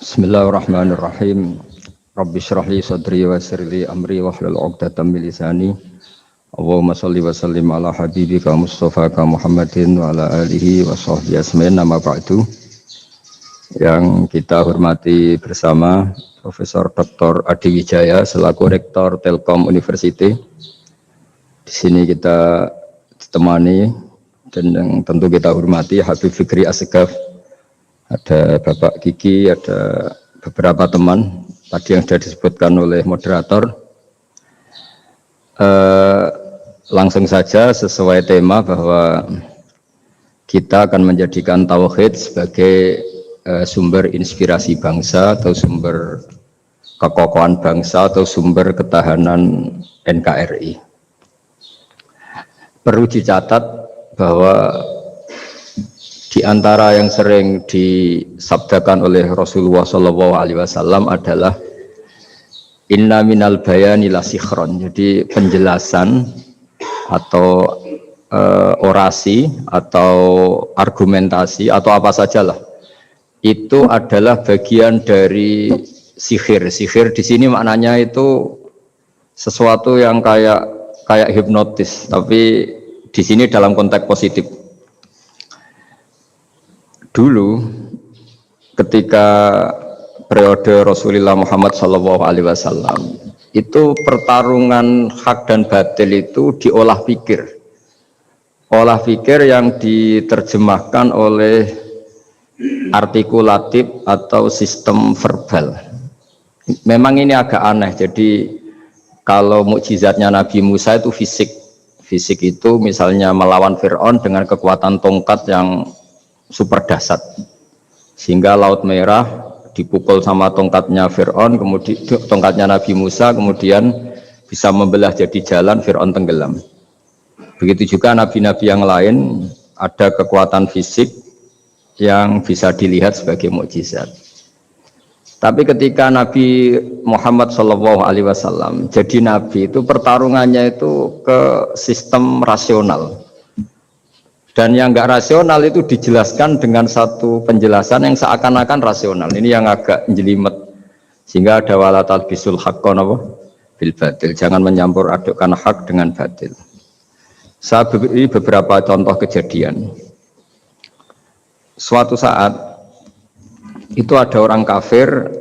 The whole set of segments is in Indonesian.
Bismillahirrahmanirrahim. Rabbi shrah li sadri wa yassir li amri wahlul 'uqdatam min lisani. Allahumma shalli wa sallim ala habibika Mustafa Muhammadin wa ala alihi wa sahbihi asma'in nama ba'du. Yang kita hormati bersama Profesor Dr. Adi Wijaya selaku Rektor Telkom University. Di sini kita ditemani dan yang tentu kita hormati Habib Fikri Assegaf. Ada Bapak Kiki, ada beberapa teman tadi yang sudah disebutkan oleh moderator. Langsung saja sesuai tema bahwa kita akan menjadikan tauhid sebagai sumber inspirasi bangsa atau sumber kekokohan bangsa atau sumber ketahanan NKRI. Perlu dicatat bahwa di antara yang sering disabdakan oleh Rasulullah SAW adalah inna minal bayani la sikhron. Jadi penjelasan atau orasi atau argumentasi atau apa sajalah itu adalah bagian dari sihir. Sihir di sini maknanya itu sesuatu yang kayak hipnotis, tapi di sini dalam konteks positif. Dulu ketika periode Rasulullah Muhammad SAW itu pertarungan hak dan batil itu diolah pikir. Olah pikir yang diterjemahkan oleh artikulatif atau sistem verbal. Memang ini agak aneh. Jadi kalau mukjizatnya Nabi Musa itu fisik. Fisik itu misalnya melawan Fir'aun dengan kekuatan tongkat yang super dahsyat, sehingga Laut Merah dipukul sama tongkatnya Fir'aun, kemudian tongkatnya Nabi Musa, kemudian bisa membelah jadi jalan, Fir'aun tenggelam. Begitu juga nabi-nabi yang lain ada kekuatan fisik yang bisa dilihat sebagai mukjizat. Tapi ketika Nabi Muhammad SAW jadi nabi, itu pertarungannya itu ke sistem rasional. Dan yang enggak rasional itu dijelaskan dengan satu penjelasan yang seakan-akan rasional. Ini yang agak jelimet. Sehingga ada wala talbisul haqqan bil batil. Jangan menyampur adukkan hak dengan batil. Saya beri beberapa contoh kejadian. Suatu saat itu ada orang kafir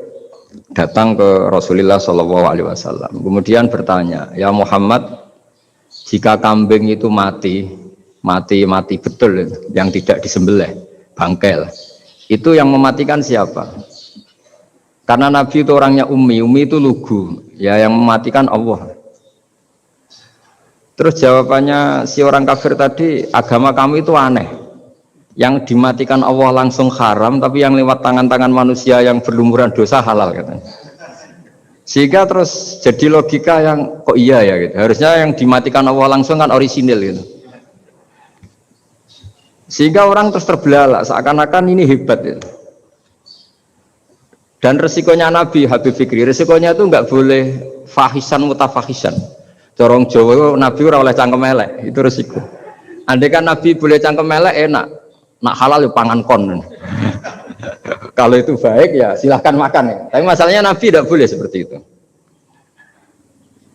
datang ke Rasulullah SAW. Kemudian bertanya, "Ya Muhammad, jika kambing itu mati betul, yang tidak disembelih, bangkel, itu yang mematikan siapa?" Karena Nabi itu orangnya ummi itu lugu, ya yang mematikan Allah. Terus jawabannya si orang kafir tadi, agama kamu itu aneh, yang dimatikan Allah langsung haram, tapi yang lewat tangan-tangan manusia yang berlumuran dosa halal, katanya. Sehingga terus jadi logika yang kok iya ya gitu. Harusnya yang dimatikan Allah langsung kan orisinil gitu. Sehingga orang terus terbelalak, seakan-akan ini hebat ya. Dan resikonya Nabi Habib Fikri, resikonya itu enggak boleh fahisan mutafahisan. Corong Jawa Nabi ora oleh cangkem elek, itu resiko. Andai kan Nabi boleh cangkem elek enak, nak halal ya pangan kon. Kalau itu baik ya silahkan makan ya. Tapi masalahnya Nabi tidak boleh seperti itu.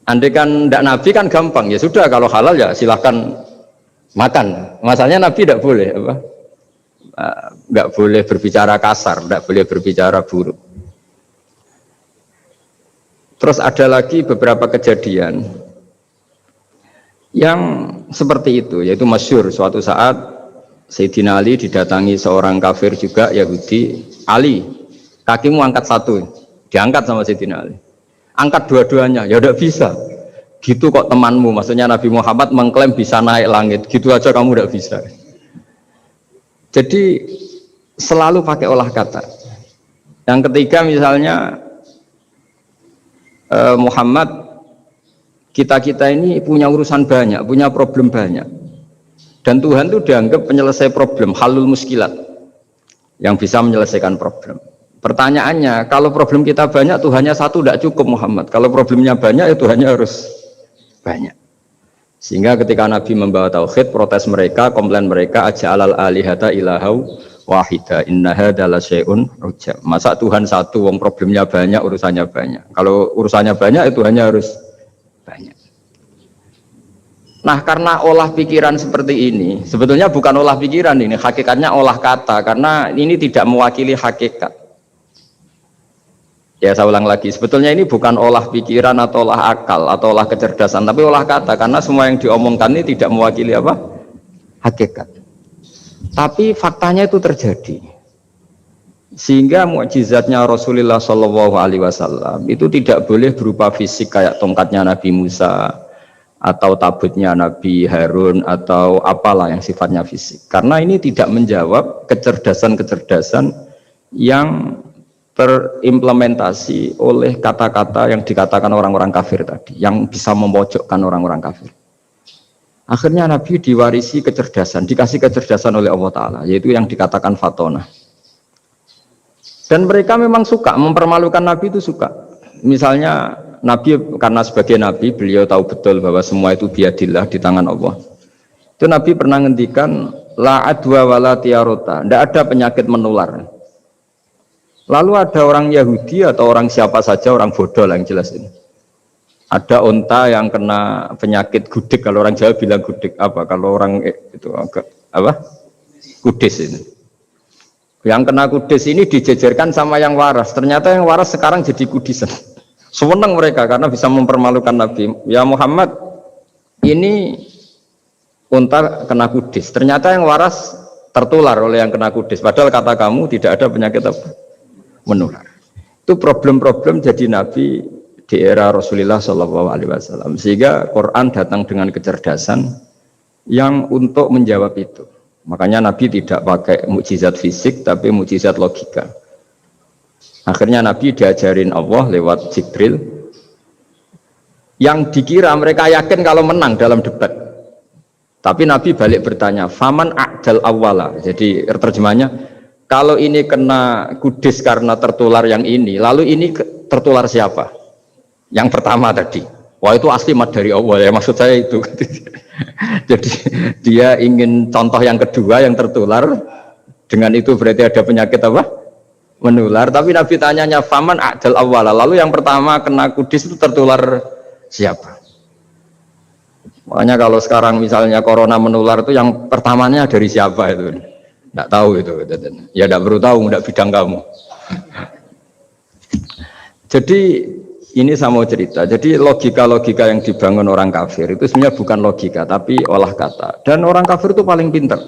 Andai kan tidak Nabi kan gampang, ya sudah kalau halal ya silahkan makan. Masalahnya Nabi tidak boleh apa? Enggak boleh berbicara kasar, enggak boleh berbicara buruk. Terus ada lagi beberapa kejadian yang seperti itu, yaitu masyhur suatu saat Sayyidina Ali didatangi seorang kafir juga Yahudi. Ali, kakimu angkat satu, diangkat sama Sayyidina Ali. Angkat dua-duanya, ya udah bisa. Gitu kok temanmu, maksudnya Nabi Muhammad mengklaim bisa naik langit, gitu aja kamu tidak bisa. Jadi selalu pakai olah kata. Yang ketiga misalnya Muhammad, kita ini punya urusan banyak, punya problem banyak, dan Tuhan itu dianggap penyelesai problem, halul muskilat, yang bisa menyelesaikan problem. Pertanyaannya, kalau problem kita banyak, Tuhannya satu tidak cukup Muhammad. Kalau problemnya banyak, ya Tuhannya harus banyak. Sehingga ketika Nabi membawa tauhid, protes mereka, komplain mereka, aja'alal alihata ilahau wahida inna hadza la syai'un ujab. Masa Tuhan satu wong problemnya banyak, urusannya banyak. Kalau urusannya banyak itu hanya harus banyak. Nah, karena olah pikiran seperti ini, sebetulnya bukan olah pikiran ini, hakikatnya olah kata, karena ini tidak mewakili hakikat. Ya, saya ulang lagi, sebetulnya ini bukan olah pikiran atau olah akal atau olah kecerdasan, tapi olah kata, karena semua yang diomongkan ini tidak mewakili apa? Hakikat. Tapi faktanya itu terjadi. Sehingga mukjizatnya Rasulullah SAW itu tidak boleh berupa fisik kayak tongkatnya Nabi Musa, atau tabutnya Nabi Harun atau apalah yang sifatnya fisik, karena ini tidak menjawab kecerdasan-kecerdasan yang terimplementasi oleh kata-kata yang dikatakan orang-orang kafir tadi, yang bisa memojokkan orang-orang kafir. Akhirnya Nabi diwarisi kecerdasan, dikasih kecerdasan oleh Allah Ta'ala, yaitu yang dikatakan fatona. Dan mereka memang suka mempermalukan Nabi, itu suka. Misalnya Nabi, karena sebagai Nabi beliau tahu betul bahwa semua itu biadillah, di tangan Allah. Itu Nabi pernah ngendikan la adwa wala tiarota, tidak ada penyakit menular. Lalu ada orang Yahudi atau orang siapa saja, orang bodoh lah yang jelas ini, ada unta yang kena penyakit gudik, kalau orang Jawa bilang gudik apa, kalau orang itu agak apa, kudis ini. Yang kena kudis ini dijejerkan sama yang waras, ternyata yang waras sekarang jadi kudisan. Senang mereka karena bisa mempermalukan Nabi. Ya Muhammad, ini unta kena kudis. Ternyata yang waras tertular oleh yang kena kudis. Padahal kata kamu tidak ada penyakit apa? Menular. Itu problem-problem jadi Nabi di era Rasulullah SAW. Sehingga Quran datang dengan kecerdasan yang untuk menjawab itu. Makanya Nabi tidak pakai mukjizat fisik, tapi mukjizat logika. Akhirnya Nabi diajarin Allah lewat Jibril, yang dikira mereka yakin kalau menang dalam debat. Tapi Nabi balik bertanya, faman a'dal awwala. Jadi terjemahnya, kalau ini kena kudis karena tertular yang ini, lalu ini tertular siapa? Yang pertama tadi. Wah, itu asli mat dari Allah ya, maksud saya itu. Jadi dia ingin contoh yang kedua yang tertular, dengan itu berarti ada penyakit apa? Menular. Tapi Nabi tanyanya faman a'dal awwala, lalu yang pertama kena kudis itu tertular siapa? Makanya kalau sekarang misalnya corona menular itu yang pertamanya dari siapa itu? Tidak tahu itu. Ya tidak perlu tahu, tidak bidang kamu. Jadi ini saya mau cerita. Jadi logika-logika yang dibangun orang kafir itu sebenarnya bukan logika, tapi olah kata. Dan orang kafir itu paling pintar,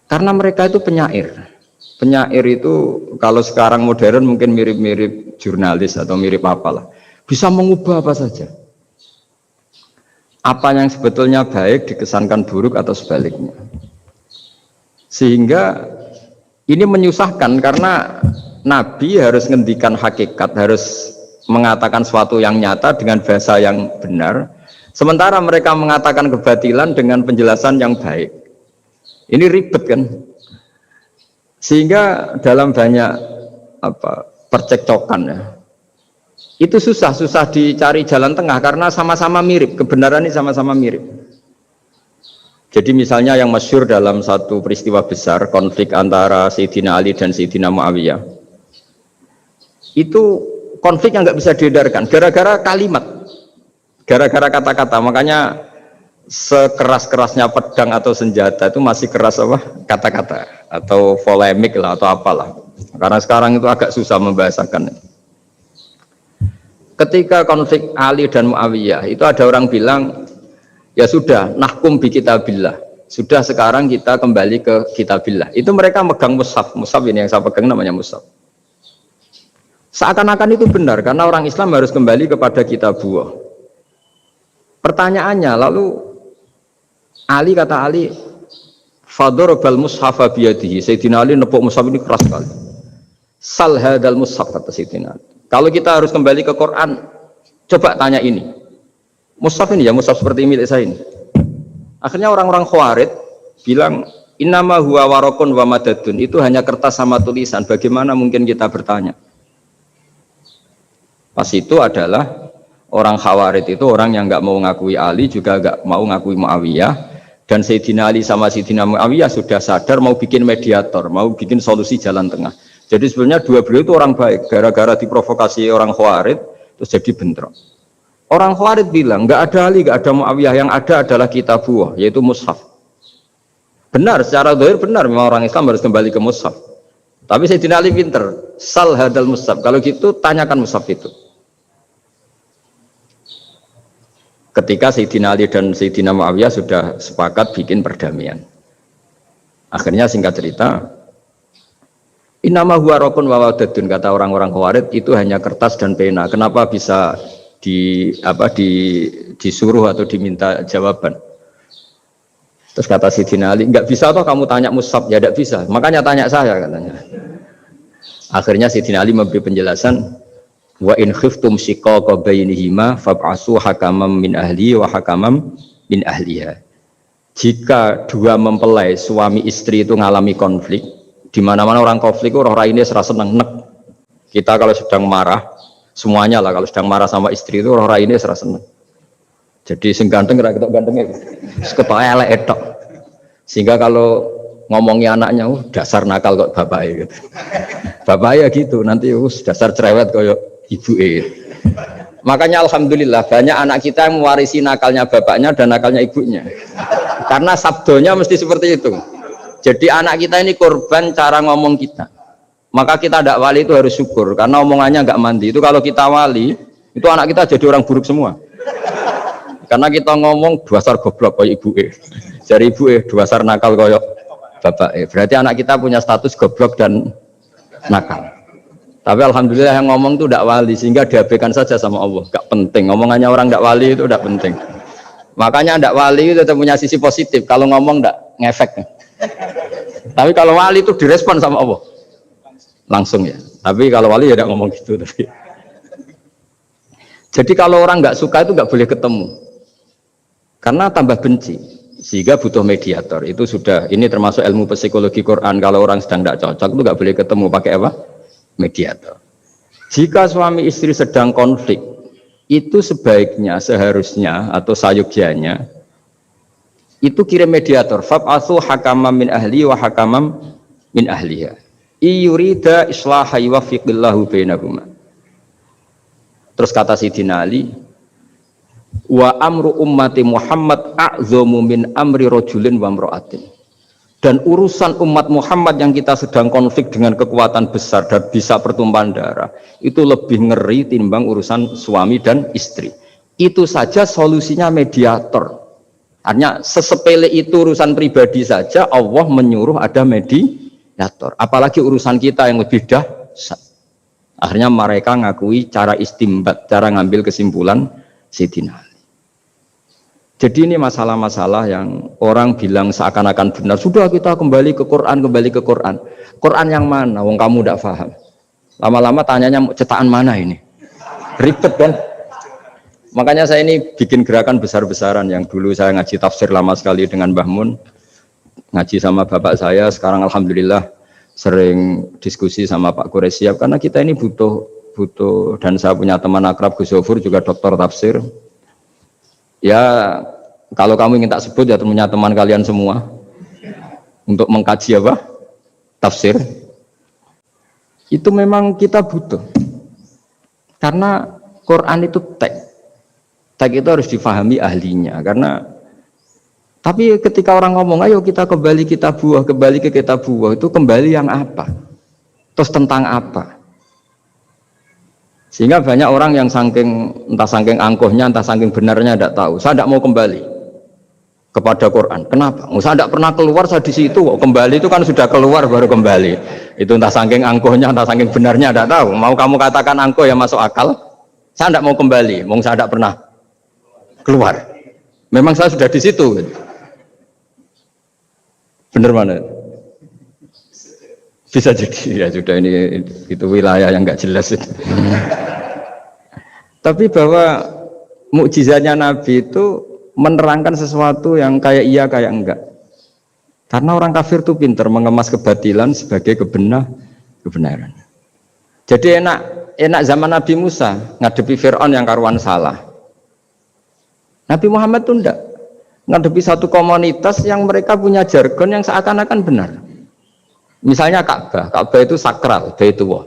karena mereka itu penyair. Penyair itu kalau sekarang modern mungkin mirip-mirip jurnalis atau mirip apalah, bisa mengubah apa saja. Apa yang sebetulnya baik dikesankan buruk atau sebaliknya. Sehingga ini menyusahkan karena Nabi harus ngendikan hakikat, harus mengatakan sesuatu yang nyata dengan bahasa yang benar. Sementara mereka mengatakan kebatilan dengan penjelasan yang baik. Ini ribet kan? Sehingga dalam banyak percekcokan ya, itu susah dicari jalan tengah karena sama-sama mirip, kebenaran ini sama-sama mirip. Jadi misalnya yang masyhur dalam satu peristiwa besar, konflik antara Sayyidina Ali dan Sayyidina Muawiyah, itu konflik yang nggak bisa diedarkan gara-gara kalimat, gara-gara kata-kata. Makanya sekeras-kerasnya pedang atau senjata itu masih keras apa? Kata-kata atau polemik lah atau apalah. Karena sekarang itu agak susah membahasakan. Ketika konflik Ali dan Muawiyah itu ada orang bilang, ya sudah, nahkum bi kitabillah. Sudah sekarang kita kembali ke kitabillah. Itu mereka megang mushaf. Mushaf ini yang saya pegang namanya mushaf. Seakan-akan itu benar karena orang Islam harus kembali kepada kitabullah. Pertanyaannya lalu Ali kata Ali, fadharabal mushafa biyadihi. Sayyidina Ali nepuk mushaf ini keras sekali. Sal hadal mushaf kata Sayyidina Ali. Kalau kita harus kembali ke Quran, coba tanya ini. Mushaf ini ya, mushaf seperti milik saya ini. Akhirnya orang-orang Khawarij bilang, innama huwa warakun wa madadun. Itu hanya kertas sama tulisan. Bagaimana mungkin kita bertanya? Pas itu adalah orang Khawarij itu orang yang nggak mau ngakui Ali, juga nggak mau ngakui Muawiyah. Dan Sayyidina Ali sama Sayyidina Muawiyah sudah sadar mau bikin mediator, mau bikin solusi jalan tengah. Jadi sebenarnya dua beliau itu orang baik, gara-gara diprovokasi orang Khawarij terus jadi bentrok. Orang Khawarij bilang nggak ada Ali, nggak ada Muawiyah, yang ada adalah kitabullah, yaitu mushaf. Benar, secara zahir benar, memang orang Islam harus kembali ke mushaf. Tapi Sayyidina Ali pinter, sal hadal mushaf. Kalau gitu tanyakan mushaf itu. Ketika Sayyidina Ali dan Sayyidina Muawiyah sudah sepakat bikin perdamaian. Akhirnya singkat cerita, innama huwa raqun wa wadadun, kata orang-orang Khawarij itu hanya kertas dan pena. Kenapa bisa disuruh atau diminta jawaban? Terus kata Sayyidina Ali, enggak bisa toh kamu tanya mushaf, ya enggak bisa. Makanya tanya saya katanya. Akhirnya Sayyidina Ali memberi penjelasan, wa in khiftum shiqaqa bainihima fab'asu hakamam min ahli wa hakamam min ahliha. Jika dua mempelai suami istri itu ngalami konflik, di mana-mana orang konflik roh raine serasa seneng nek. Kita kalau sedang marah, semuanya lah kalau sedang marah sama istri itu roh raine serasa seneng. Jadi sing ganteng ra ketok gantenge. Ketok elek etok. Sehingga kalau ngomongin anaknya, dasar nakal kok bapaknya gitu. Bapaknya gitu, nanti dasar cerewet koyo ibu. Makanya alhamdulillah banyak anak kita yang mewarisi nakalnya bapaknya dan nakalnya ibunya. Karena sabdonya mesti seperti itu. Jadi anak kita ini korban cara ngomong kita. Maka kita tidak wali itu harus syukur karena omongannya nggak mandi. Itu kalau kita wali, itu anak kita jadi orang buruk semua. Karena kita ngomong dasar goblok koyo ibu. Dari ibu dasar nakal koyo bapak. Berarti anak kita punya status goblok dan nakal. Tapi alhamdulillah yang ngomong itu tidak wali sehingga diabaikan saja sama Allah. Gak penting. Ngomongannya orang tidak wali itu tidak penting. Makanya tidak wali itu tetap punya sisi positif. Kalau ngomong tidak ngefek. Tapi kalau wali itu direspon sama Allah. Langsung ya. Tapi kalau wali ya tidak ngomong gitu. Tapi. Jadi kalau orang nggak suka itu nggak boleh ketemu. Karena tambah benci. Sehingga butuh mediator. Itu sudah, ini termasuk ilmu psikologi Quran. Kalau orang sedang tidak cocok itu nggak boleh ketemu. Pakai apa? Mediator. Jika suami istri sedang konflik, itu sebaiknya, seharusnya atau sayugyanya itu kirim mediator. Fab'atsu hakamam min ahli wa hakamam min ahliha. Iyurida islaha yuwaffiqillahu bainahuma. Terus kata Sayyidina Ali, wa amru ummati Muhammad a'zamu min amri rajulin wa imra'atin. Dan urusan umat Muhammad yang kita sedang konflik dengan kekuatan besar dan bisa pertumpahan darah, itu lebih ngeri timbang urusan suami dan istri. Itu saja solusinya mediator. Artinya sesepele itu urusan pribadi saja Allah menyuruh ada mediator. Apalagi urusan kita yang lebih dahsyat. Akhirnya mereka ngakui cara istimbat, cara ngambil kesimpulan Sayyidina Ali. Jadi ini masalah-masalah yang orang bilang seakan-akan benar. Sudah kita kembali ke Quran, kembali ke Quran. Quran yang mana? Wong kamu tidak paham. Lama-lama tanyanya cetakan mana ini? Ribet kan? Makanya saya ini bikin gerakan besar-besaran. Yang dulu saya ngaji tafsir lama sekali dengan Mbah Mun. Ngaji sama bapak saya, sekarang alhamdulillah sering diskusi sama Pak Quraisyab. Karena kita ini butuh, dan saya punya teman akrab Gus Zofur juga doktor tafsir. Ya, kalau kamu ingin tak sebut ya punya teman kalian semua untuk mengkaji apa? Tafsir. Itu memang kita butuh. Karena Quran itu teks. Teks itu harus difahami ahlinya. Karena tapi ketika orang ngomong, ayo kita kembali kitabullah, kembali ke kitabullah, itu kembali yang apa? Terus tentang apa? Sehingga banyak orang yang entah saking angkuhnya, entah saking benarnya tidak tahu. Saya tidak mau kembali kepada Quran. Kenapa? Saya tidak pernah keluar, saya di situ. Kembali itu kan sudah keluar baru kembali. Itu entah saking angkuhnya, entah saking benarnya tidak tahu. Mau kamu katakan angkuh ya masuk akal. Saya tidak mau kembali. Saya tidak pernah keluar. Memang saya sudah di situ. Benar mana? Bisa jadi ya sudah ini itu wilayah yang nggak jelas itu. Tapi bahwa mukjizatnya Nabi itu menerangkan sesuatu yang kayak iya kayak enggak. Karena orang kafir itu pintar mengemas kebatilan sebagai kebenaran. Jadi enak zaman Nabi Musa ngadepi Fir'aun yang karuan salah. Nabi Muhammad itu enggak. ngadepi satu komunitas yang mereka punya jargon yang seakan-akan benar. Misalnya Ka'bah, Ka'bah itu sakral, Baitullah.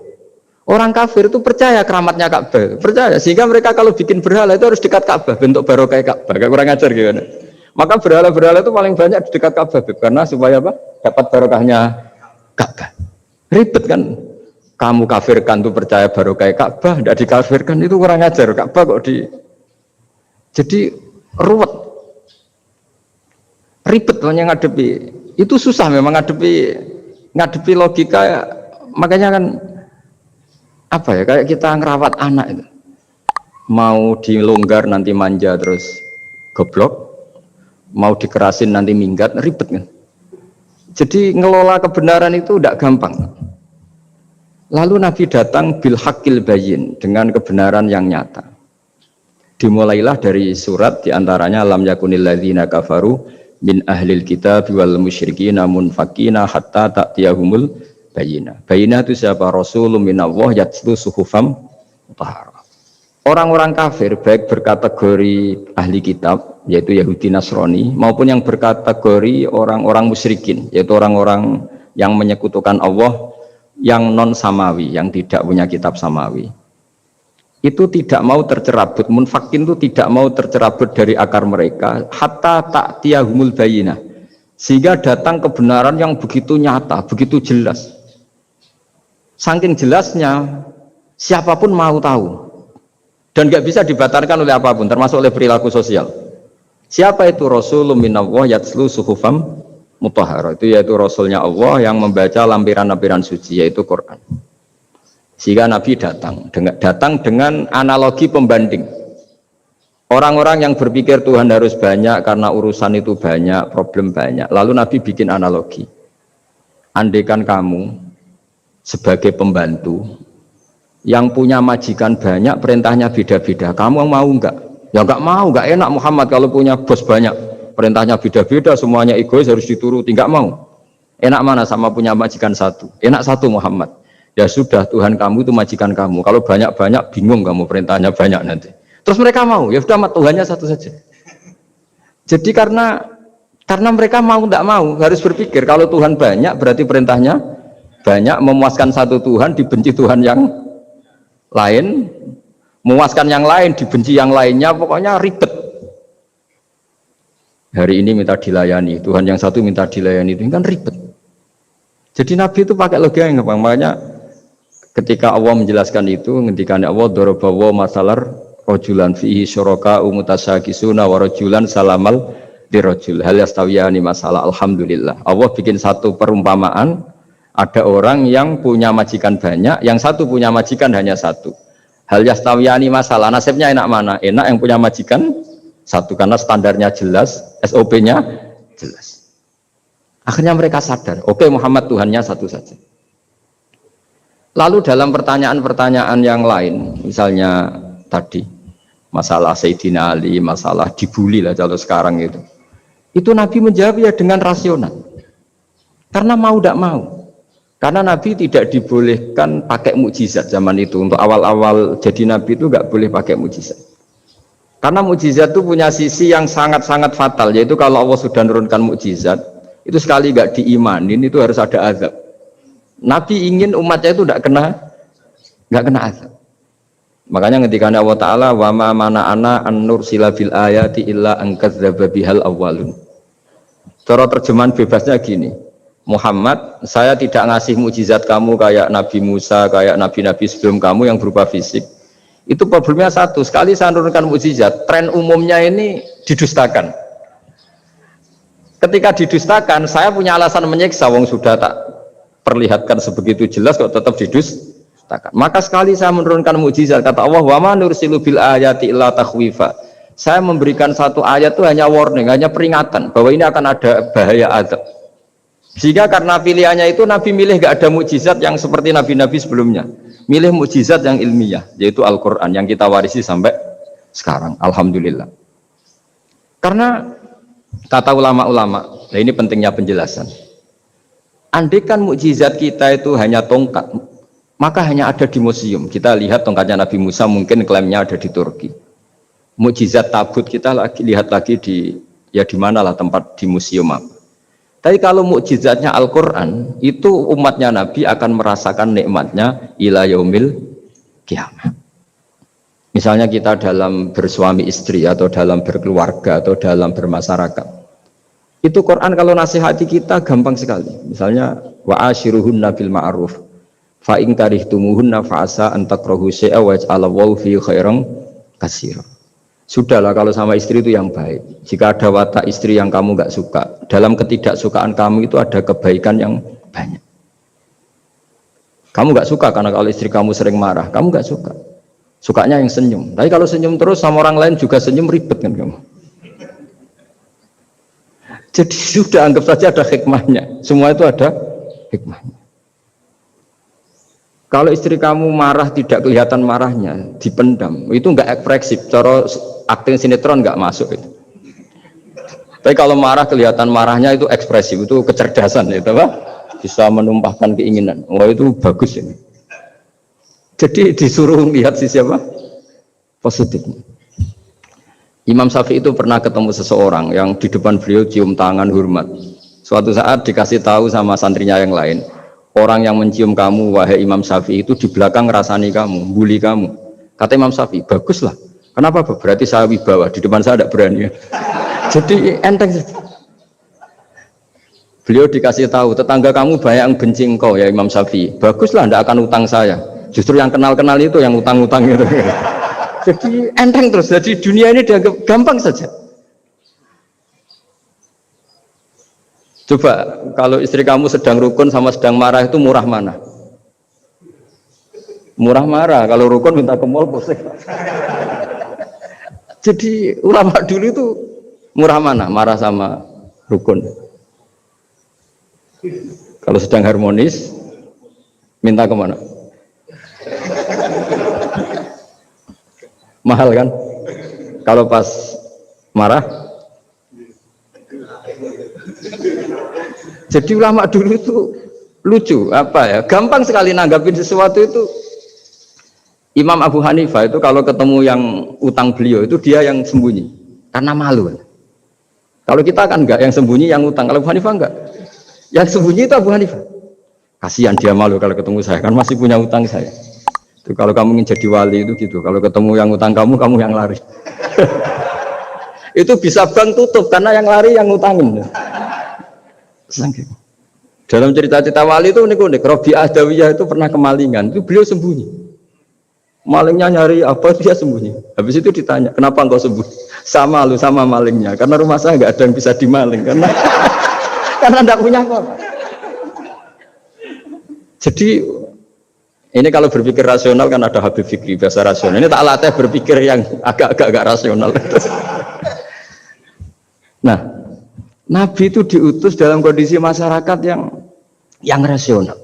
Orang kafir itu percaya keramatnya Ka'bah, percaya, sehingga mereka kalau bikin berhala itu harus dekat Ka'bah, bentuk barokah Ka'bah. Kayak kurang ajar gimana? Maka berhala-berhala itu paling banyak di dekat Ka'bah, karena supaya apa? Dapat barokahnya Ka'bah. Ribet kan? Kamu kafirkan tuh percaya barokah Ka'bah, tidak dikafirkan itu kurang ajar. Ka'bah kok jadi ruwet, ribet hanya ngadepi. Itu susah memang ngadepi logika. Makanya kan apa ya, kayak kita ngerawat anak itu, mau dilonggar nanti manja terus goblok, mau dikerasin nanti minggat, ribet kan. Jadi ngelola kebenaran itu tidak gampang. Lalu Nabi datang bil haqqil bayyin, dengan kebenaran yang nyata. Dimulailah dari surat diantaranya lam yakunil ladzina kafaru min ahlil kitab wal musyrikin munfakina hatta ta'tiyahumul bayyinah. Bayyinah itu siapa? Rasulun minallah yatlu suhufam mutahharah. Orang-orang kafir baik berkategori ahli kitab yaitu Yahudi Nasrani maupun yang berkategori orang-orang musyrikin yaitu orang-orang yang menyekutukan Allah yang non samawi, yang tidak punya kitab samawi, itu tidak mau tercerabut. Munfakin itu tidak mau tercerabut dari akar mereka hatta ta'tiyahumul bayyinah, sehingga datang kebenaran yang begitu nyata, begitu jelas. Saking jelasnya siapapun mau tahu dan nggak bisa dibatalkan oleh apapun, termasuk oleh perilaku sosial. Siapa itu? Rasulun minallah yatlu suhufam mutahharah, itu yaitu Rasulnya Allah yang membaca lampiran-lampiran suci, yaitu Quran. Sehingga Nabi datang dengan analogi pembanding. Orang-orang yang berpikir Tuhan harus banyak karena urusan itu banyak, problem banyak. Lalu Nabi bikin analogi. Andaikan kamu sebagai pembantu yang punya majikan banyak, perintahnya beda-beda, kamu mau enggak? Ya enggak mau, enggak enak Muhammad kalau punya bos banyak. Perintahnya beda-beda, semuanya egois harus dituruti, enggak mau. Enak mana sama punya majikan satu? Enak satu Muhammad. Ya sudah, Tuhan kamu itu majikan kamu. Kalau banyak-banyak bingung kamu, perintahnya banyak nanti. Terus mereka mau, ya sudah Tuhannya satu saja. Jadi karena mereka mau enggak mau, harus berpikir kalau Tuhan banyak berarti perintahnya banyak, memuaskan satu Tuhan dibenci Tuhan yang lain, memuaskan yang lain dibenci yang lainnya, pokoknya ribet. Hari ini minta dilayani, Tuhan yang satu minta dilayani, itu kan ribet. Jadi Nabi itu pakai logika yang gampang. Makanya ketika Allah menjelaskan itu, ketika Allah dorobawa masalar rojulan fihi syuraka umutasakisuna warojulan salamal dirojul hal yastawiyani masalah. Alhamdulillah Allah bikin satu perumpamaan, ada orang yang punya majikan banyak, yang satu punya majikan hanya satu. Hal yastawiyani masalah, nasibnya enak mana? Enak yang punya majikan satu, karena standarnya jelas, SOP-nya jelas. Akhirnya mereka sadar, oke, Muhammad Tuhannya satu saja. Lalu dalam pertanyaan-pertanyaan yang lain, misalnya tadi masalah Sayyidina Ali, masalah dibully lah kalau sekarang itu Nabi menjawab ya dengan rasional, karena mau tidak mau. Karena Nabi tidak dibolehkan pakai mukjizat zaman itu. Untuk awal-awal jadi Nabi itu nggak boleh pakai mukjizat. Karena mukjizat itu punya sisi yang sangat-sangat fatal, yaitu kalau Allah sudah menurunkan mukjizat, itu sekali nggak diimanin itu harus ada azab. Nabi ingin umatnya itu nggak kena azab. Makanya ketika Allah Taala wa ma mana ana an nursila bil ayati illa an kadzdzaba bihal awwalun. Cara terjemahan bebasnya gini, Muhammad, saya tidak ngasih mukjizat kamu kayak Nabi Musa, kayak nabi-nabi sebelum kamu yang berupa fisik. Itu problemnya satu, sekali saya menurunkan mukjizat, tren umumnya ini didustakan. Ketika didustakan, saya punya alasan menyiksa, wong sudah tak perlihatkan sebegitu jelas kok tetap didustakan. Maka sekali saya menurunkan mukjizat, kata Allah, wa ma nursilu bil ayati illa takhwifa. Saya memberikan satu ayat itu hanya warning, hanya peringatan bahwa ini akan ada bahaya azab. Sehingga karena pilihannya itu Nabi milih gak ada mukjizat yang seperti nabi-nabi sebelumnya. Milih mukjizat yang ilmiah, yaitu Al-Quran yang kita warisi sampai sekarang. Alhamdulillah. Karena kata ulama-ulama, nah ini pentingnya penjelasan. Andaikan mukjizat kita itu hanya tongkat, maka hanya ada di museum. Kita lihat tongkatnya Nabi Musa, mungkin klaimnya ada di Turki. Mukjizat tabut kita lihat lagi di ya di manalah tempat di museum apa. Tapi kalau mukjizatnya Al-Quran, itu umatnya Nabi akan merasakan nikmatnya ila yaumil kiamat. Misalnya kita dalam bersuami istri atau dalam berkeluarga atau dalam bermasyarakat, itu Quran kalau nasihati kita gampang sekali. Misalnya wa ashiruhunna bil ma'ruf fa in karihtumuhunna fa asa an takrahu syai'a wa yaj'alallahu fi khairan katsira. Sudahlah kalau sama istri itu yang baik. Jika ada watak istri yang kamu nggak suka, dalam ketidaksukaan kamu itu ada kebaikan yang banyak. Kamu nggak suka karena kalau istri kamu sering marah, kamu nggak suka. Sukanya yang senyum. Tapi kalau senyum terus sama orang lain juga senyum, ribet kan kamu. Jadi sudah anggap saja ada hikmahnya. Semua itu ada hikmahnya. Kalau istri kamu marah tidak kelihatan marahnya, dipendam, itu enggak ekspresif. Cara akting sinetron enggak masuk itu. Tapi kalau marah kelihatan marahnya itu ekspresif, itu kecerdasan itu Pak. Bisa menumpahkan keinginan. Wah itu bagus ini. Jadi disuruh lihat sisi apa? Positifnya. Imam Syafi'i itu pernah ketemu seseorang yang di depan beliau cium tangan hormat. Suatu saat dikasih tahu sama santrinya yang lain, orang yang mencium kamu wahai Imam Syafi'i itu di belakang ngerasani kamu, bully kamu. Kata Imam Syafi'i, baguslah. Kenapa? Berarti saya wibawa, di depan saya tidak berani. Jadi enteng. Beliau dikasih tahu, tetangga kamu banyak yang benci engkau ya Imam Syafi'i. Baguslah, tidak akan utang saya. Justru yang kenal-kenal itu yang utang-utang itu. Jadi enteng terus. Jadi dunia ini dianggap gampang saja. Coba kalau istri kamu sedang rukun sama sedang marah itu murah mana? Murah marah. Kalau rukun minta ke mall pusing. Jadi ulama dulu itu murah mana? Marah sama rukun. Kalau sedang harmonis minta kemana? Mahal kan? Kalau pas marah. Jadi ulama dulu itu lucu, apa ya? Gampang sekali nanggapin sesuatu itu. Imam Abu Hanifah itu kalau ketemu yang utang beliau itu dia yang sembunyi karena malu. Kalau kita kan enggak yang sembunyi yang utang. Kalau Abu Hanifah enggak. Yang sembunyi itu Abu Hanifah. Kasihan dia malu kalau ketemu saya kan masih punya utang saya. Itu kalau kamu ingin jadi wali itu gitu. Kalau ketemu yang utang kamu yang lari. Itu bisa bank tutup karena yang lari yang utangin. Dalam cerita-cerita wali itu unik-unik. Rabi'ah Adawiyah itu pernah kemalingan. Itu beliau sembunyi. Malingnya nyari apa dia sembunyi. Habis itu ditanya, kenapa engkau sembunyi? Sama lu sama malingnya. Karena rumah saya nggak ada yang bisa dimaling. Karena enggak punya apa-apa. Jadi ini kalau berpikir rasional kan ada Habib Fikri bahasa rasional. Ini tak latih berpikir yang agak rasional. Nah, Nabi itu diutus dalam kondisi masyarakat yang rasional.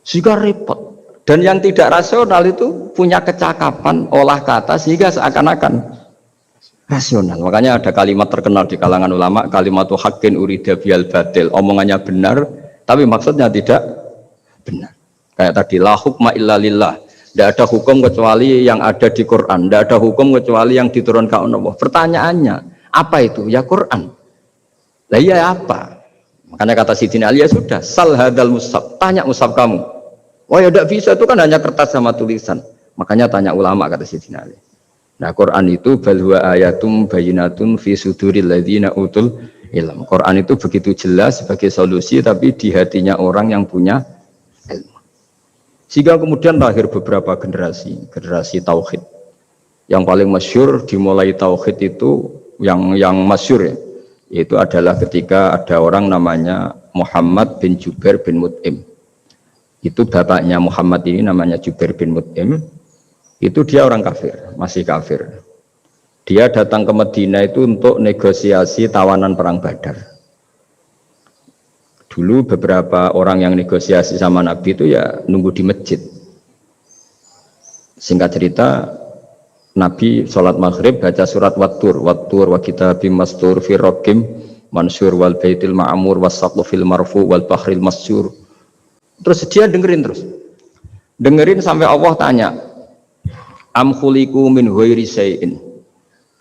Sehingga repot. Dan yang tidak rasional itu punya kecakapan olah kata sehingga seakan-akan rasional. Makanya ada kalimat terkenal di kalangan ulama, kalimatu haqqin urida bihal batil. Omongannya benar, tapi maksudnya tidak benar. Kayak tadi, la hukma illa lillah. Tidak ada hukum kecuali yang ada di Quran. Tidak ada hukum kecuali yang diturunkan Allah. Pertanyaannya, apa itu? Ya Quran. Lah iya apa? Makanya kata Sidina Ali, ya sudah, sal hadal mushaf. Tanya mushaf kamu. Oh ya tidak bisa, itu kan hanya kertas sama tulisan. Makanya tanya ulama, kata Sidina Ali. Nah Quran itu balwa ayatum bayinatun fi suduril ladzina utul ilm. Quran itu begitu jelas sebagai solusi, tapi di hatinya orang yang punya ilmu. Sehingga kemudian lahir beberapa generasi tauhid. Yang paling masyhur dimulai tauhid itu yang masyhur ya, itu adalah ketika ada orang namanya Muhammad bin Jubair bin Mut'im. Itu bapaknya Muhammad ini namanya Jubair bin Mut'im. Itu dia orang kafir, masih kafir. Dia datang ke Madinah itu untuk negosiasi tawanan perang Badar. Dulu beberapa orang yang negosiasi sama Nabi itu ya nunggu di masjid. Singkat cerita, Nabi sholat maghrib baca surat Wattur wa kitabim mastur fi raqim mansur wal baitil ma'mur wasaqlu fil marfu wal bahril masyur. Terus dia dengerin sampai Allah tanya, am khuliqu min ghairi syai'in.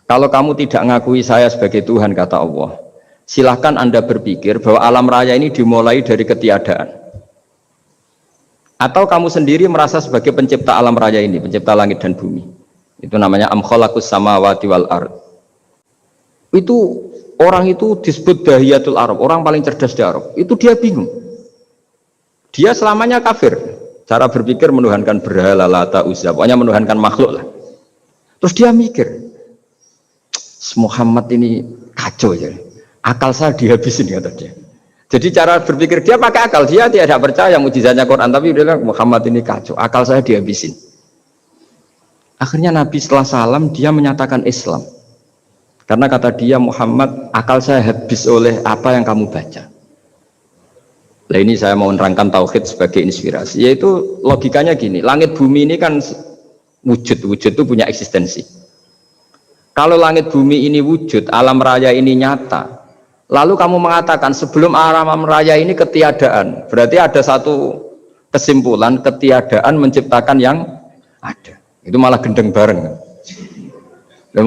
Kalau kamu tidak ngakui saya sebagai Tuhan, kata Allah, silahkan Anda berpikir bahwa alam raya ini dimulai dari ketiadaan. Atau kamu sendiri merasa sebagai pencipta alam raya ini, pencipta langit dan bumi. Itu namanya am khalaqus samawati wal ard. Itu orang itu disebut dahiyatul Arab, orang paling cerdas di Arab. Itu dia bingung. Dia selamanya kafir. Cara berpikir menuhankan berhala, Lata, Uzza, pokoknya menuhankan makhluk lah. Terus dia mikir, Muhammad ini kacau ya, akal saya dihabisin, kata dia. Jadi cara berpikir dia pakai akal, dia tidak percaya mukjizatnya Quran, tapi dia bilang Muhammad ini kacau, akal saya dihabisin. Akhirnya Nabi setelah salam dia menyatakan Islam, karena kata dia, Muhammad, akal saya habis oleh apa yang kamu baca. Nah ini saya mau menerangkan tauhid sebagai inspirasi, yaitu logikanya gini, langit bumi ini kan wujud itu punya eksistensi. Kalau langit bumi ini wujud, alam raya ini nyata, lalu kamu mengatakan sebelum alam raya ini ketiadaan, berarti ada satu kesimpulan ketiadaan menciptakan yang ada. Itu malah gendeng bareng. Dan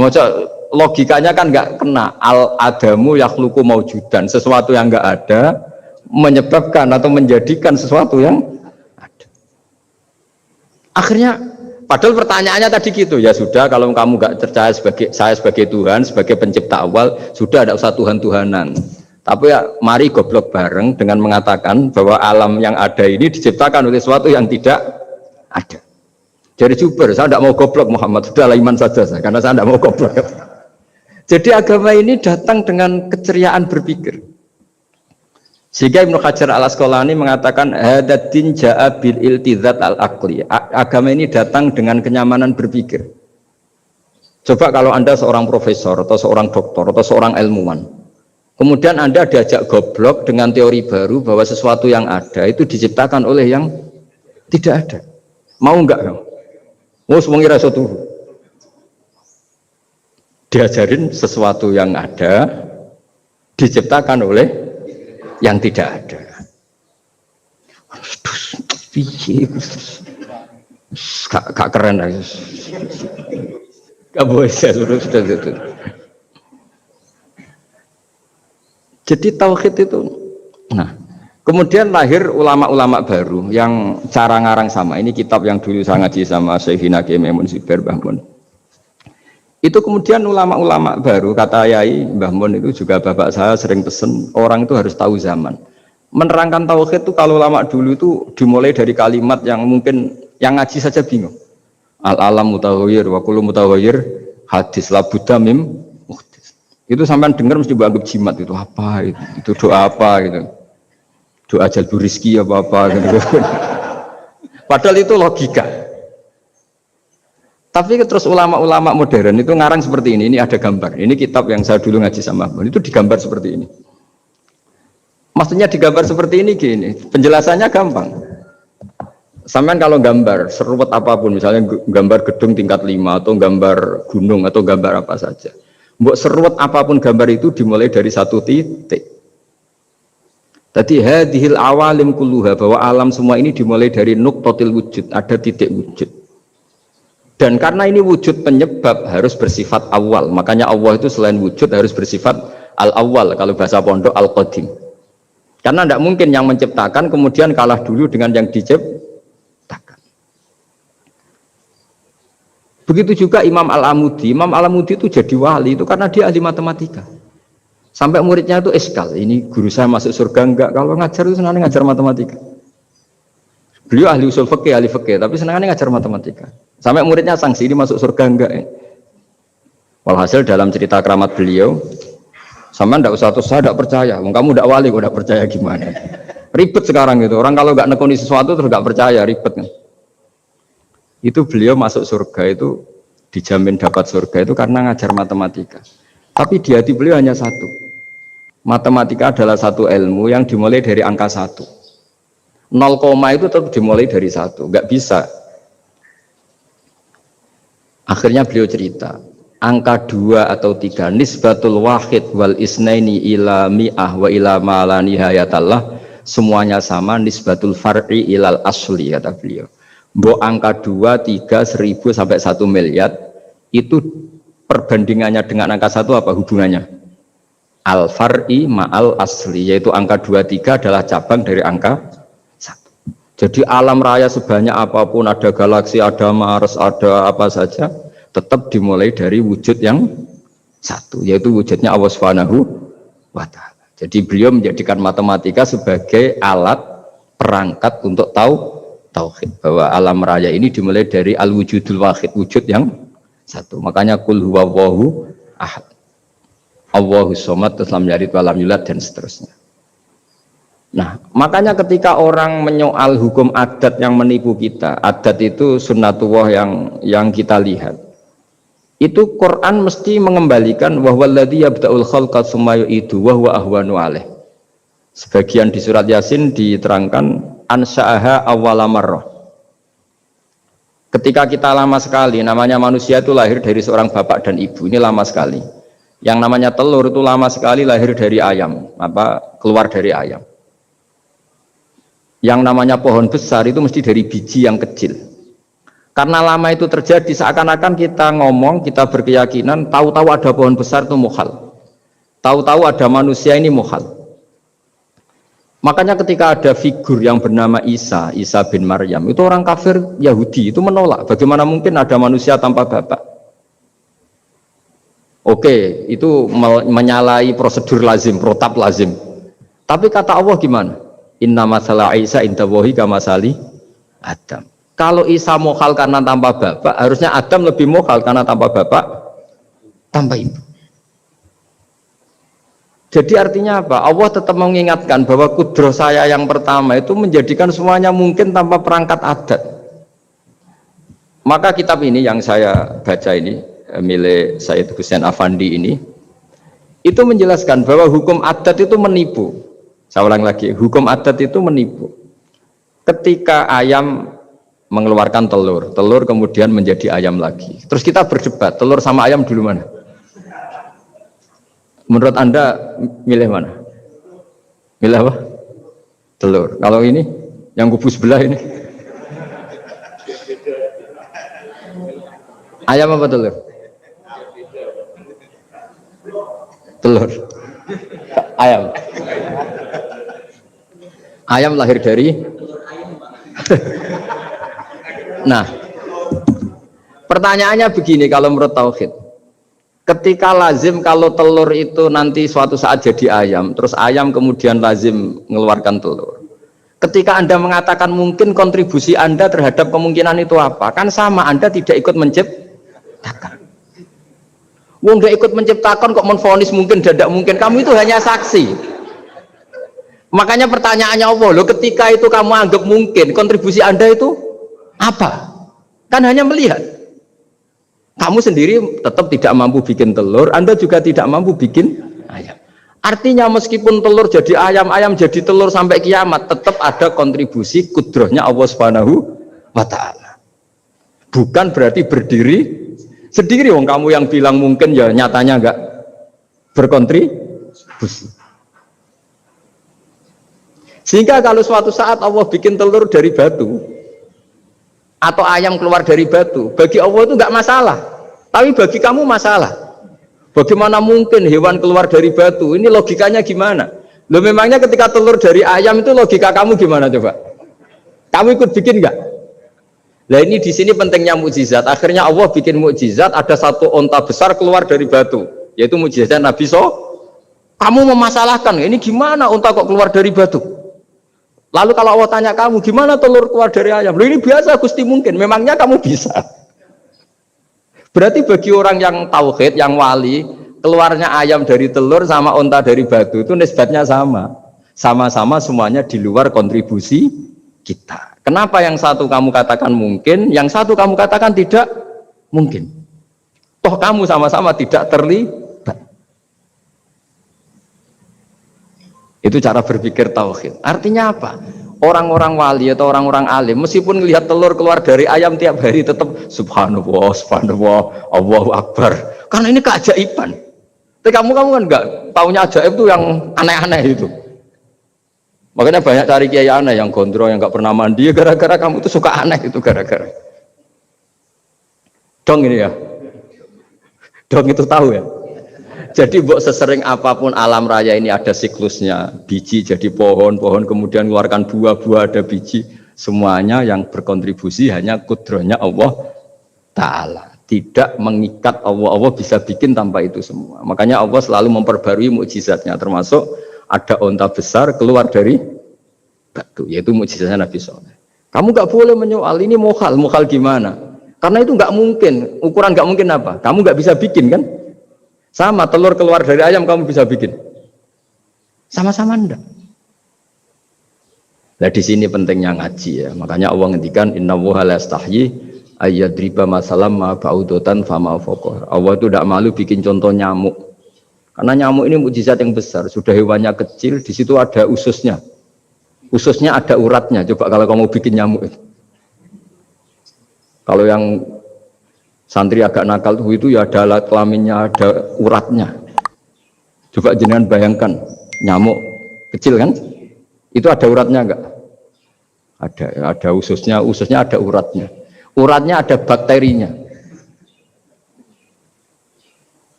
logikanya kan nggak kena. Al-adamu yakhluqu maujudan, sesuatu yang nggak ada menyebabkan atau menjadikan sesuatu yang ada. Akhirnya padahal pertanyaannya tadi gitu, ya sudah kalau kamu nggak percaya saya sebagai Tuhan, sebagai pencipta awal, sudah ada usah Tuhan-Tuhanan. Tapi ya mari goblok bareng dengan mengatakan bahwa alam yang ada ini diciptakan oleh sesuatu yang tidak ada. Jadi super, saya tidak mau goblok Muhammad, sudah iman saja saya, karena saya tidak mau goblok. Jadi agama ini datang dengan keceriaan berpikir. Sehingga Ibnu Hajar al-Asqalani mengatakan hadatin ja'a bil iltizat al-aqli. Agama ini datang dengan kenyamanan berpikir. Coba kalau Anda seorang profesor atau seorang doktor atau seorang ilmuwan, kemudian Anda diajak goblok dengan teori baru bahwa sesuatu yang ada itu diciptakan oleh yang tidak ada. Mau enggak kamu? Mau semuanya rasa turu. Diajarin sesuatu yang ada diciptakan oleh yang tidak ada. Gak keren lah. Gak boleh saya suruh sudah. Jadi tauhid itu. Nah, kemudian lahir ulama-ulama baru yang cara ngarang sama. Ini kitab yang dulu saya ngaji sama Syekhina Kiai Maimun Zubair Mbah Mun. Itu kemudian ulama-ulama baru, kata Yai Mbah Mun itu juga bapak saya sering pesen, orang itu harus tahu zaman. Menerangkan tauhid itu kalau ulama dulu itu dimulai dari kalimat yang mungkin yang ngaji saja bingung. Al-alam mutawwir wa kullu mutawwir hadis la budda mim muhdis. Itu sampean dengar mesti dianggap jimat, itu apa itu doa apa gitu. Doa jalbur rizki apa gitu. Padahal itu logika. Tapi terus ulama-ulama modern itu ngarang seperti ini ada gambar. Ini kitab yang saya dulu ngaji sama Mbak, itu digambar seperti ini. Maksudnya digambar seperti ini gini, penjelasannya gampang. Sampean kalau gambar seruat apapun, misalnya gambar gedung tingkat 5 atau gambar gunung atau gambar apa saja. Mbok seruat apapun gambar itu dimulai dari satu titik. Tadi hadhil awalim kulluha, bahwa alam semua ini dimulai dari nuqtatil wujud, ada titik wujud. Dan karena ini wujud penyebab harus bersifat awal, makanya Allah itu selain wujud harus bersifat al-awwal, kalau bahasa pondok al-qadim. Karena tidak mungkin yang menciptakan kemudian kalah dulu dengan yang diciptakan. Begitu juga Imam Al-Amudi. Imam Al-Amudi itu jadi wali itu karena dia ahli matematika. Sampai muridnya itu eskal, ini guru saya masuk surga enggak, kalau ngajar itu senang ngajar matematika. Beliau ahli usul fikih, ahli fikih, tapi senangannya ngajar matematika. Sampai muridnya sanksi, ini masuk surga enggak ya? Walhasil dalam cerita keramat beliau, sama ndak usah tuh saya tidak percaya, kamu tidak wali, kok tidak percaya gimana? Ribet sekarang gitu, orang kalau nggak nekuni sesuatu terus nggak percaya, ribet kan? Itu beliau masuk surga itu dijamin dapat surga itu karena ngajar matematika. Tapi di hati beliau hanya satu, matematika adalah satu ilmu yang dimulai dari angka 1. 0, itu tetap dimulai dari 1, nggak bisa. Akhirnya beliau cerita, angka 2 atau 3, nisbatul wahid wal isnaini ila mi'ah wa ila ma la nihayatallah, semuanya sama, nisbatul far'i ilal asli, kata beliau. Mbok angka 2, 3, 1000 sampai 1 miliar itu perbandingannya dengan angka 1 apa hubungannya? Al-far'i ma'al asli, yaitu angka 23 adalah cabang dari angka 1. Jadi alam raya sebanyak apapun, ada galaksi, ada Mars, ada apa saja, tetap dimulai dari wujud yang 1, yaitu wujudnya Allah Subhanahu wa ta'ala. Jadi beliau menjadikan matematika sebagai alat perangkat untuk tahu tauhid, bahwa alam raya ini dimulai dari al-wujudul wahid, wujud yang 1. Makanya kul huwallahu ahad, Allahus somad, terus lam yalid wa lam yulad, dan seterusnya. Nah, makanya ketika orang menyoal hukum adat yang menipu kita, adat itu sunnatullah yang kita lihat, itu Quran mesti mengembalikan wahwaladzi yabda'ul khalqa tsumma yu'idu wa huwa ahwanu alaih. Sebagian di surat Yasin diterangkan ansha'aha awwala marrah. Ketika kita lama sekali, namanya manusia itu lahir dari seorang bapak dan ibu, ini lama sekali. Yang namanya telur itu lama sekali lahir dari ayam, keluar dari ayam. Yang namanya pohon besar itu mesti dari biji yang kecil. Karena lama itu terjadi, seakan-akan kita ngomong, kita berkeyakinan tahu-tahu ada pohon besar itu mukhal, tahu-tahu ada manusia ini mukhal. Makanya ketika ada figur yang bernama Isa bin Maryam, itu orang kafir Yahudi itu menolak, bagaimana mungkin ada manusia tanpa bapak. Oke, itu menyalahi prosedur lazim, protap lazim. Tapi kata Allah gimana? Inna masalah Isa indallahi kamasali Adam. Kalau Isa mukhal karena tanpa bapak, harusnya Adam lebih mukhal karena tanpa bapak, tanpa ibu. Jadi artinya apa? Allah tetap mengingatkan bahwa kudroh saya yang pertama itu menjadikan semuanya mungkin tanpa perangkat adat. Maka kitab ini yang saya baca ini, milik Sayyid Husain Afandi ini, itu menjelaskan bahwa hukum adat itu menipu. Saya ulang lagi, hukum adat itu menipu. Ketika ayam mengeluarkan telur, telur kemudian menjadi ayam lagi. Terus kita berdebat, telur sama ayam dulu mana? Menurut Anda milih mana? Milih apa? Telur. Kalau ini, yang kubu sebelah ini? Ayam apa telur? Telur. Ayam. Ayam lahir dari Nah, pertanyaannya begini kalau menurut tauhid. Ketika lazim kalau telur itu nanti suatu saat jadi ayam, terus ayam kemudian lazim mengeluarkan telur. Ketika Anda mengatakan mungkin kontribusi Anda terhadap kemungkinan itu apa? Kan sama, Anda tidak ikut menciptakan. Wong nggak ikut menciptakan kok menfonis mungkin tidak mungkin, kamu itu hanya saksi. Makanya pertanyaannya Allah, loh ketika itu kamu anggap mungkin, kontribusi Anda itu apa? Kan hanya melihat. Kamu sendiri tetap tidak mampu bikin telur, Anda juga tidak mampu bikin ayam. Artinya meskipun telur jadi ayam, ayam jadi telur sampai kiamat, tetap ada kontribusi kudrohnya Allah Subhanahu wa ta'ala. Bukan berarti berdiri sendiri. Wong kamu yang bilang mungkin ya nyatanya enggak berkontribusi. Sehingga kalau suatu saat Allah bikin telur dari batu atau ayam keluar dari batu, bagi Allah itu enggak masalah. Tapi bagi kamu masalah. Bagaimana mungkin hewan keluar dari batu? Ini logikanya gimana? Loh memangnya ketika telur dari ayam itu logika kamu gimana coba? Kamu ikut bikin enggak? Nah ini di sini pentingnya mukjizat. Akhirnya Allah bikin mukjizat, ada satu onta besar keluar dari batu, yaitu mukjizat Nabi Kamu memasalahkan, ini gimana onta kok keluar dari batu? Lalu kalau Allah tanya kamu, gimana telur keluar dari ayam? Loh ini biasa Gusti mungkin, memangnya kamu bisa? Berarti bagi orang yang tauhid, yang wali, keluarnya ayam dari telur sama onta dari batu itu nisbatnya sama. Sama-sama semuanya di luar kontribusi kita. Kenapa yang satu kamu katakan mungkin, yang satu kamu katakan tidak mungkin? Toh kamu sama-sama tidak terlibat. Itu cara berpikir tauhid. Artinya apa? Orang-orang wali atau orang-orang alim meskipun melihat telur keluar dari ayam tiap hari tetap subhanallah, subhanallah, Allahu akbar. Karena ini keajaiban. Tapi kamu kan enggak taunya ajaib itu yang aneh-aneh itu. Makanya banyak cari kiai aneh yang gondrong, yang enggak pernah mandi gara-gara kamu itu suka aneh itu gara-gara. Dong ini ya. Dong itu tahu ya. Jadi buat sesering apapun alam raya ini ada siklusnya, biji jadi pohon, pohon kemudian mengeluarkan buah-buah ada biji, semuanya yang berkontribusi hanya kudrohnya Allah Ta'ala. Tidak mengikat Allah bisa bikin tanpa itu semua. Makanya Allah selalu memperbarui mukjizatnya, termasuk ada onta besar keluar dari batu, yaitu mukjizatnya Nabi Soleh. Kamu nggak boleh menyoal ini mukhal gimana? Karena itu nggak mungkin, ukuran nggak mungkin apa? Kamu nggak bisa bikin kan? Sama telur keluar dari ayam kamu bisa bikin, sama-sama enggak. Nah di sini pentingnya ngaji ya. Makanya Allah ngendikan innallaha la yastahyi ayyadriba masalam ma ba'udatan fama fawqa. Allah itu tidak malu bikin contoh nyamuk. Karena nyamuk ini mukjizat yang besar. Sudah hewannya kecil, di situ ada ususnya. Ususnya ada uratnya. Coba kalau kamu bikin nyamuk. Kalau yang santri agak nakal itu ya ada alat kelaminnya, ada uratnya. Coba jenengan bayangkan nyamuk kecil kan? Itu ada uratnya enggak? Ada ususnya ada uratnya. Uratnya ada bakterinya.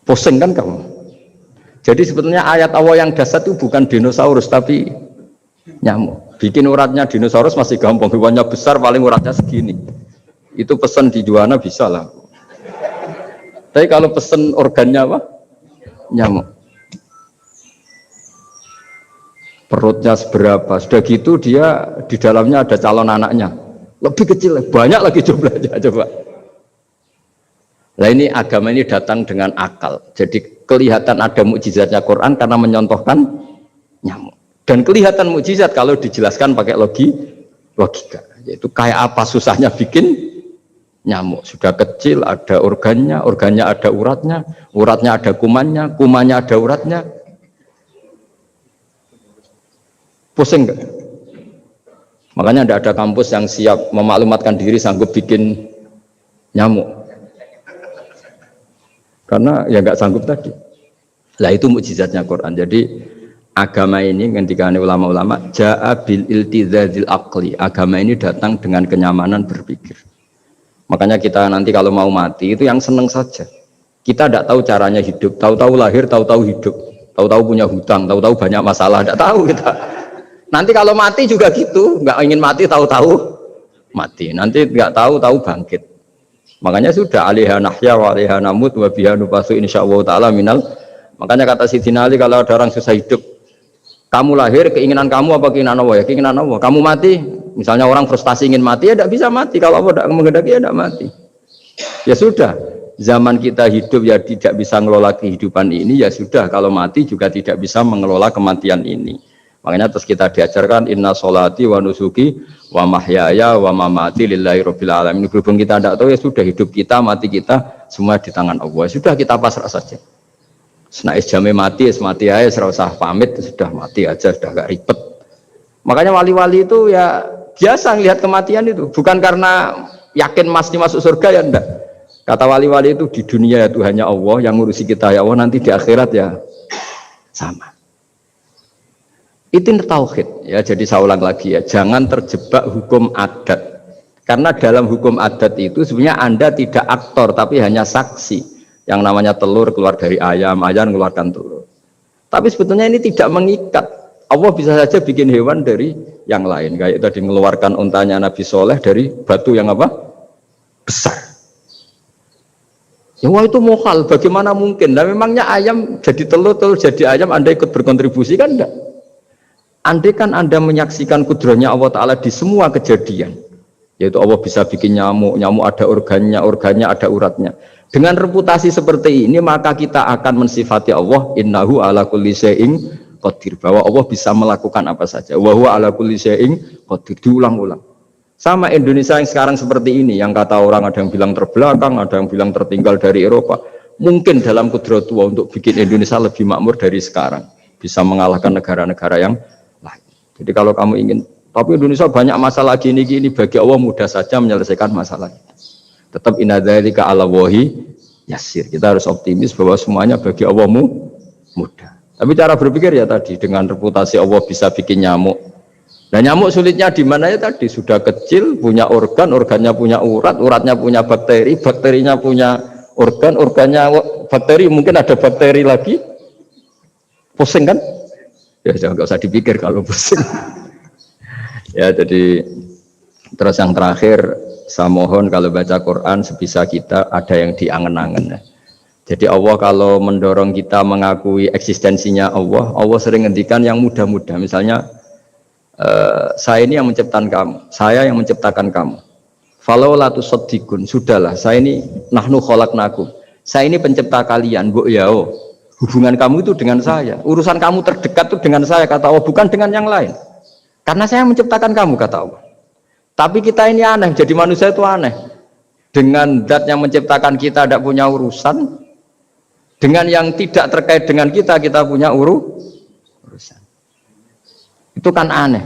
Pusing kan kamu? Jadi sebetulnya ayat Allah yang dasar itu bukan dinosaurus tapi nyamuk. Bikin uratnya dinosaurus masih gampang, hewannya besar paling uratnya segini. Itu pesan di Juwana bisa lah. Tapi kalau pesen organnya apa? Nyamuk. Perutnya seberapa? Sudah gitu dia di dalamnya ada calon anaknya. Lebih kecil, banyak lagi jumlahnya. Coba. Nah ini agama ini datang dengan akal. Jadi kelihatan ada mukjizatnya Quran karena menyontohkan nyamuk. Dan kelihatan mukjizat kalau dijelaskan pakai logika. Yaitu kayak apa susahnya bikin nyamuk. Sudah kecil ada organnya ada uratnya ada kumannya ada uratnya. Pusing enggak? Makanya tidak ada kampus yang siap memaklumatkan diri sanggup bikin nyamuk. Karena ya enggak sanggup tadi. Lah itu mukjizatnya Quran. Jadi agama ini ketika ulama-ulama ja'a bil iltizazil aqli. Agama ini datang dengan kenyamanan berpikir. Makanya kita nanti kalau mau mati itu yang seneng saja. Kita tidak tahu caranya hidup, tahu-tahu lahir, tahu-tahu hidup, tahu-tahu punya hutang, tahu-tahu banyak masalah, tidak tahu kita. Nanti kalau mati juga gitu, nggak ingin mati, tahu-tahu mati. Nanti nggak tahu bangkit. Makanya sudah alaiha nahya wa alaiha namut wa biha nubasu insyaallah taala minal. Makanya kata Sidina Ali kalau ada orang susah hidup, kamu lahir keinginan kamu apa keinginan Allah ya? Keinginan Allah. Kamu mati, misalnya orang frustasi ingin mati ya tidak bisa mati. Kalau Allah tidak menghendaki ya tidak mati. Ya sudah, zaman kita hidup ya tidak bisa mengelola kehidupan ini ya sudah. Kalau mati juga tidak bisa mengelola kematian ini. Makanya terus kita diajarkan inna sholati wa nusuki wa mahyaya wa mamati lillahi rabbil alamin. Berhubung kita tidak tahu ya sudah hidup kita, mati kita semua di tangan Allah. Sudah kita pasrah saja. Senais jamnya mati aja, serasa pamit sudah mati aja, sudah gak ribet. Makanya wali-wali itu ya biasa ngelihat kematian itu, bukan karena yakin pasti masuk surga ya enggak. Kata wali-wali itu di dunia itu hanya Allah yang ngurusi kita ya Allah, nanti di akhirat ya sama. Itu tauhid ya. Jadi saya ulang lagi ya, jangan terjebak hukum adat. Karena dalam hukum adat itu sebenarnya Anda tidak aktor tapi hanya saksi. Yang namanya telur keluar dari ayam mengeluarkan telur. Tapi sebetulnya ini tidak mengikat. Allah bisa saja bikin hewan dari yang lain. Kayak tadi mengeluarkan untanya Nabi Soleh dari batu yang apa? Besar. Ya wah itu mukhal, bagaimana mungkin? Nah memangnya ayam jadi telur jadi ayam, Anda ikut berkontribusi kan enggak? Andai kan Anda menyaksikan kudrohnya Allah Ta'ala di semua kejadian, yaitu Allah bisa bikin nyamuk ada organnya ada uratnya. Dengan reputasi seperti ini maka kita akan mensifati Allah innahu ala kulli syai'in qadir, bahwa Allah bisa melakukan apa saja. Wa huwa ala kulli syai'in qadir, diulang-ulang. Sama Indonesia yang sekarang seperti ini, yang kata orang ada yang bilang terbelakang, ada yang bilang tertinggal dari Eropa. Mungkin dalam kudrat tua untuk bikin Indonesia lebih makmur dari sekarang, bisa mengalahkan negara-negara yang lain. Jadi kalau kamu ingin, tapi Indonesia banyak masalah gini bagi Allah mudah saja menyelesaikan masalah. Tetap inna dzalika 'ala Allahi yasir. Kita harus optimis bahwa semuanya bagi Allah mudah. Tapi cara berpikir ya tadi, dengan reputasi Allah bisa bikin nyamuk. Dan nyamuk sulitnya di mana ya tadi, sudah kecil, punya organnya punya uratnya punya bakteri, bakterinya punya organnya bakteri, mungkin ada bakteri lagi, pusing kan? Ya jangan, nggak usah dipikir kalau pusing. Ya jadi terus yang terakhir saya mohon kalau baca Quran sebisa kita ada yang diangen-angen. Jadi Allah kalau mendorong kita mengakui eksistensinya Allah, Allah sering ngendikan yang mudah-mudah. Misalnya saya ini yang menciptakan kamu, saya yang menciptakan kamu. Falau la tusaddiqun, sudahlah, saya ini nahnu khalaqnakum. Saya ini pencipta kalian, Bu yao. Hubungan kamu itu dengan saya. Urusan kamu terdekat itu dengan saya, kata Allah, bukan dengan yang lain. Karena saya menciptakan kamu, kata Allah. Tapi kita ini aneh, jadi manusia itu aneh. Dengan zat yang menciptakan kita tidak punya urusan, dengan yang tidak terkait dengan kita punya urusan. Itu kan aneh.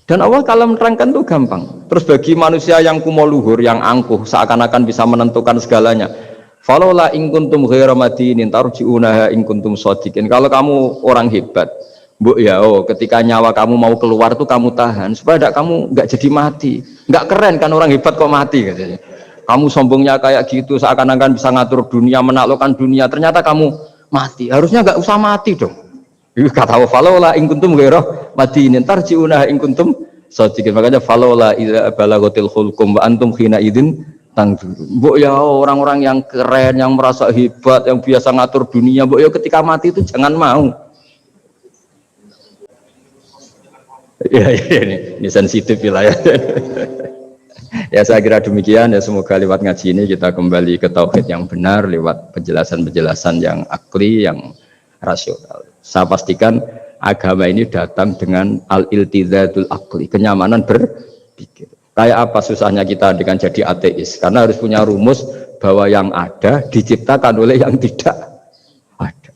Dan Allah kalau menerangkan itu gampang. Terus bagi manusia yang kumoluhur, yang angkuh, seakan-akan bisa menentukan segalanya. Falaula in kuntum ghaira madinin tarji'unaha in kuntum shadiqin. Kalau kamu orang hebat, Bu ya, ketika nyawa kamu mau keluar tuh kamu tahan supaya kamu nggak jadi mati. Nggak keren kan orang hebat kok mati katanya. Kamu sombongnya kayak gitu, seakan-akan bisa ngatur dunia, menaklukkan dunia, ternyata kamu mati. Harusnya nggak usah mati dong. Kata Allah, falaula in kuntum ghaira madinin tarji'unaha in kuntum shadiqin. Makanya falaula idza balaghatil khulqum wa antum khina idzin tanzurun. Mbok ya orang-orang yang keren, yang merasa hebat, yang biasa ngatur dunia, mbok ya ketika mati itu jangan mau. Ya, ini sensitif ya. Ya saya kira demikian ya, semoga lewat ngaji ini kita kembali ke tauhid yang benar lewat penjelasan-penjelasan yang akli, yang rasional. Saya pastikan agama ini datang dengan al-iltizadul akli, kenyamanan berpikir. Kayak apa susahnya kita dengan jadi ateis? Karena harus punya rumus bahwa yang ada diciptakan oleh yang tidak ada.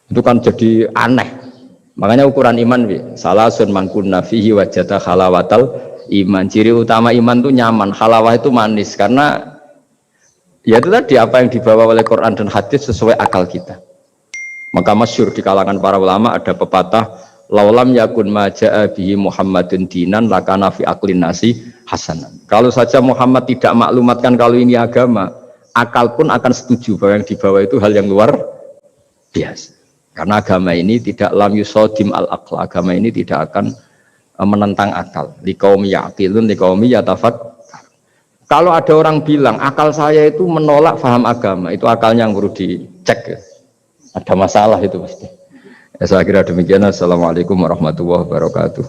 Itu kan jadi aneh. Makanya ukuran iman, salasun man kunna fihi wajada halawatal iman. Ciri utama iman itu nyaman, halawah itu manis. Karena ya itu tadi apa yang dibawa oleh Quran dan hadis sesuai akal kita. Maka masyhur di kalangan para ulama ada pepatah, laulam yakun maja'a bihi Muhammadun dinan lakana fi aqlin nasi hasanan. Kalau saja Muhammad tidak maklumatkan kalau ini agama, akal pun akan setuju bahwa yang dibawa itu hal yang luar biasa. Karena agama ini tidak lam yusodim al-aql, agama ini tidak akan menentang akal. Liqaumi ya'qilun liqaumi yatafakkarun. Kalau ada orang bilang akal saya itu menolak faham agama, itu akalnya yang perlu dicek. Ada masalah itu pasti. Ya, saya kira demikian. Assalamualaikum warahmatullahi wabarakatuh.